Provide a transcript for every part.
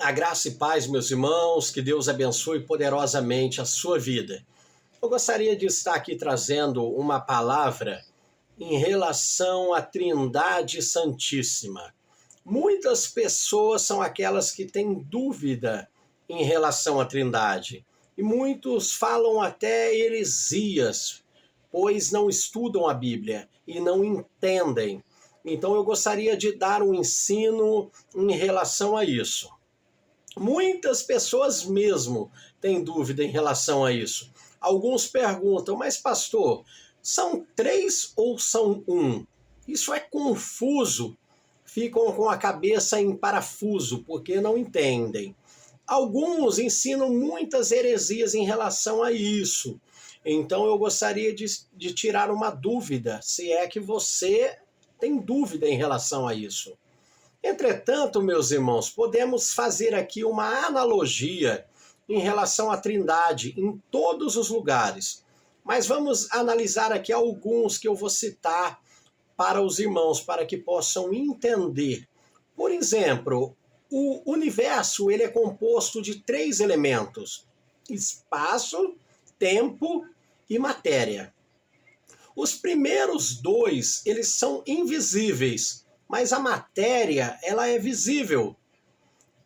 A graça e paz, meus irmãos, que Deus abençoe poderosamente a sua vida. Eu gostaria de estar aqui trazendo uma palavra em relação à Trindade Santíssima. Muitas pessoas são aquelas que têm dúvida em relação à Trindade. E muitos falam até heresias, pois não estudam a Bíblia e não entendem. Então eu gostaria de dar um ensino em relação a isso. Muitas pessoas mesmo têm dúvida em relação a isso. Alguns perguntam, mas pastor, são três ou são um? Isso é confuso. Ficam com a cabeça em parafuso, porque não entendem. Alguns ensinam muitas heresias em relação a isso. Então eu gostaria de tirar uma dúvida, se é que você tem dúvida em relação a isso. Entretanto, meus irmãos, podemos fazer aqui uma analogia em relação à Trindade em todos os lugares. Mas vamos analisar aqui alguns que eu vou citar para os irmãos, para que possam entender. Por exemplo, o universo ele é composto de três elementos: espaço, tempo e matéria. Os primeiros dois, eles são invisíveis, mas a matéria, ela é visível.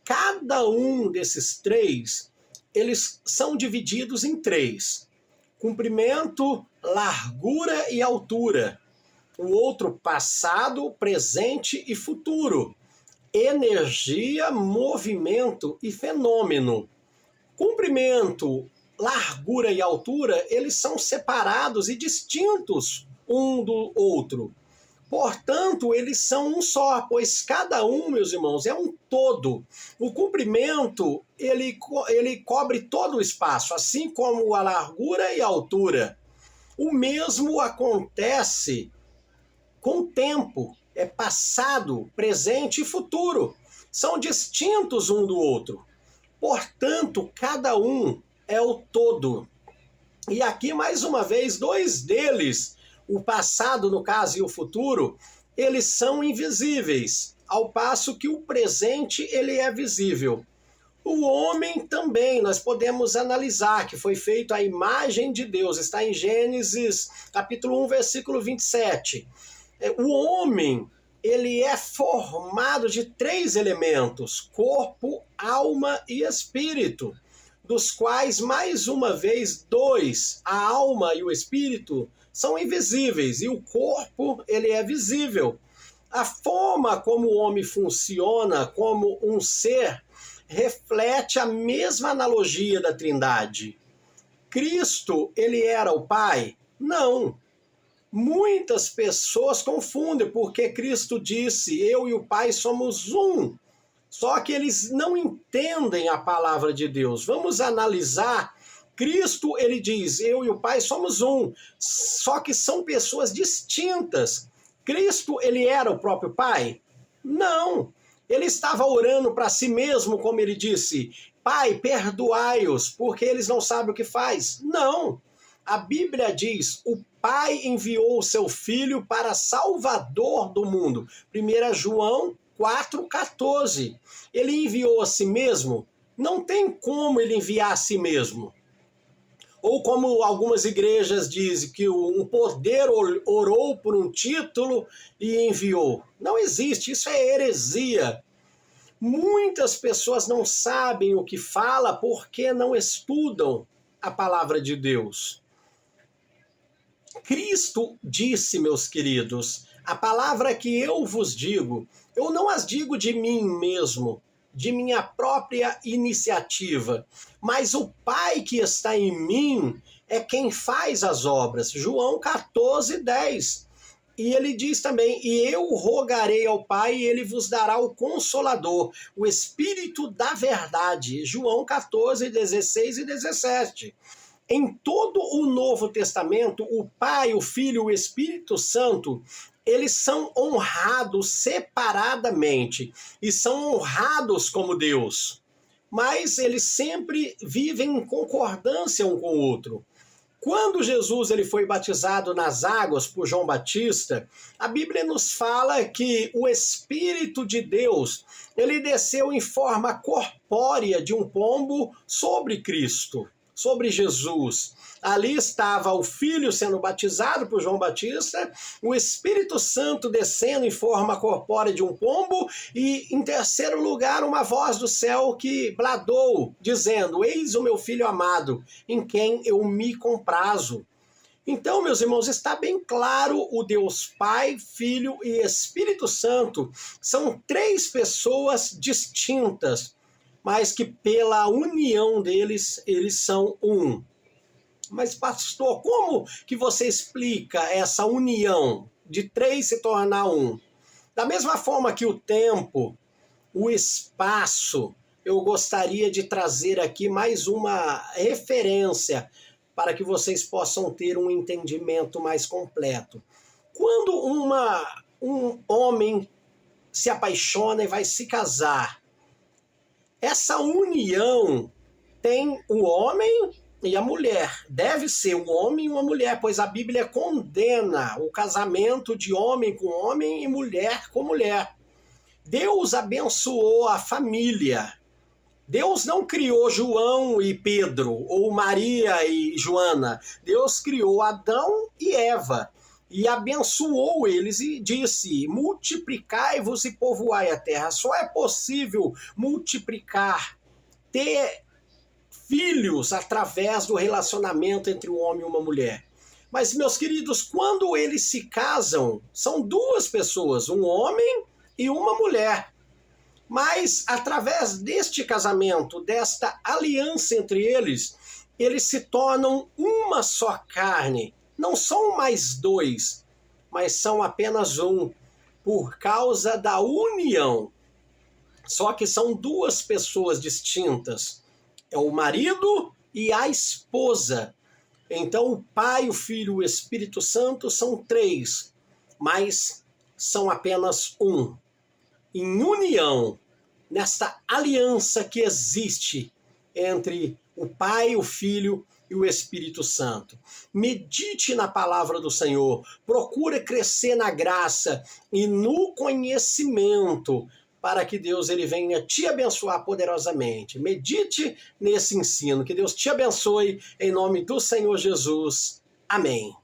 Cada um desses três, eles são divididos em três: comprimento, largura e altura. O outro, passado, presente e futuro. Energia, movimento e fenômeno. Comprimento, largura e altura, eles são separados e distintos um do outro. Portanto, eles são um só, pois cada um, meus irmãos, é um todo. O comprimento, ele cobre todo o espaço, assim como a largura e a altura. O mesmo acontece com o tempo, é passado, presente e futuro. São distintos um do outro. Portanto, cada um é o todo. E aqui, mais uma vez, dois deles, o passado, no caso, e o futuro, eles são invisíveis, ao passo que o presente ele é visível. O homem também, nós podemos analisar, que foi feito à imagem de Deus, está em Gênesis, capítulo 1, versículo 27. O homem, ele é formado de três elementos: corpo, alma e espírito, dos quais, mais uma vez, dois, a alma e o espírito, são invisíveis, e o corpo, ele é visível. A forma como o homem funciona como um ser reflete a mesma analogia da Trindade. Cristo, ele era o Pai? Não. Muitas pessoas confundem, porque Cristo disse: eu e o Pai somos um. Só que eles não entendem a palavra de Deus. Vamos analisar. Cristo, ele diz: eu e o Pai somos um. Só que são pessoas distintas. Cristo, ele era o próprio Pai? Não. Ele estava orando para si mesmo, como ele disse: Pai, perdoai-os, porque eles não sabem o que faz. Não. A Bíblia diz: o Pai enviou o seu Filho para Salvador do mundo. 1 João 4,14. Ele enviou a si mesmo? Não tem como ele enviar a si mesmo. Ou como algumas igrejas dizem, que um poder orou por um título e enviou. Não existe, isso é heresia. Muitas pessoas não sabem o que fala porque não estudam a palavra de Deus. Cristo disse, meus queridos, a palavra que eu vos digo, eu não as digo de mim mesmo, de minha própria iniciativa, mas o Pai que está em mim é quem faz as obras. João 14:10. E ele diz também: e eu rogarei ao Pai e ele vos dará o Consolador, o Espírito da Verdade. João 14:16 e 17. Em todo o Novo Testamento, o Pai, o Filho e o Espírito Santo, eles são honrados separadamente e são honrados como Deus, mas eles sempre vivem em concordância um com o outro. Quando Jesus ele foi batizado nas águas por João Batista, a Bíblia nos fala que o Espírito de Deus ele desceu em forma corpórea de um pombo sobre Cristo, sobre Jesus. Ali estava o Filho sendo batizado por João Batista, o Espírito Santo descendo em forma corpórea de um pombo e, em terceiro lugar, uma voz do céu que bradou, dizendo: eis o meu Filho amado, em quem eu me comprazo. Então, meus irmãos, está bem claro, o Deus Pai, Filho e Espírito Santo são três pessoas distintas, mas que pela união deles, eles são um. Mas, pastor, como que você explica essa união de três se tornar um? Da mesma forma que o tempo, o espaço, eu gostaria de trazer aqui mais uma referência para que vocês possam ter um entendimento mais completo. Quando um homem se apaixona e vai se casar, essa união tem o homem e a mulher. Deve ser um homem e uma mulher, pois a Bíblia condena o casamento de homem com homem e mulher com mulher. Deus abençoou a família. Deus não criou João e Pedro, ou Maria e Joana. Deus criou Adão e Eva e abençoou eles e disse: multiplicai-vos e povoai a terra. Só é possível multiplicar, ter filhos através do relacionamento entre um homem e uma mulher. Mas, meus queridos, quando eles se casam, são duas pessoas, um homem e uma mulher. Mas, através deste casamento, desta aliança entre eles, eles se tornam uma só carne. Não são mais dois, mas são apenas um, por causa da união. Só que são duas pessoas distintas. É o marido e a esposa. Então, o Pai, o Filho e o Espírito Santo são três, mas são apenas um. Em união, nesta aliança que existe entre o Pai, o Filho e o Espírito Santo. Medite na palavra do Senhor, procure crescer na graça e no conhecimento, para que Deus ele venha te abençoar poderosamente. Medite nesse ensino. Que Deus te abençoe em nome do Senhor Jesus. Amém.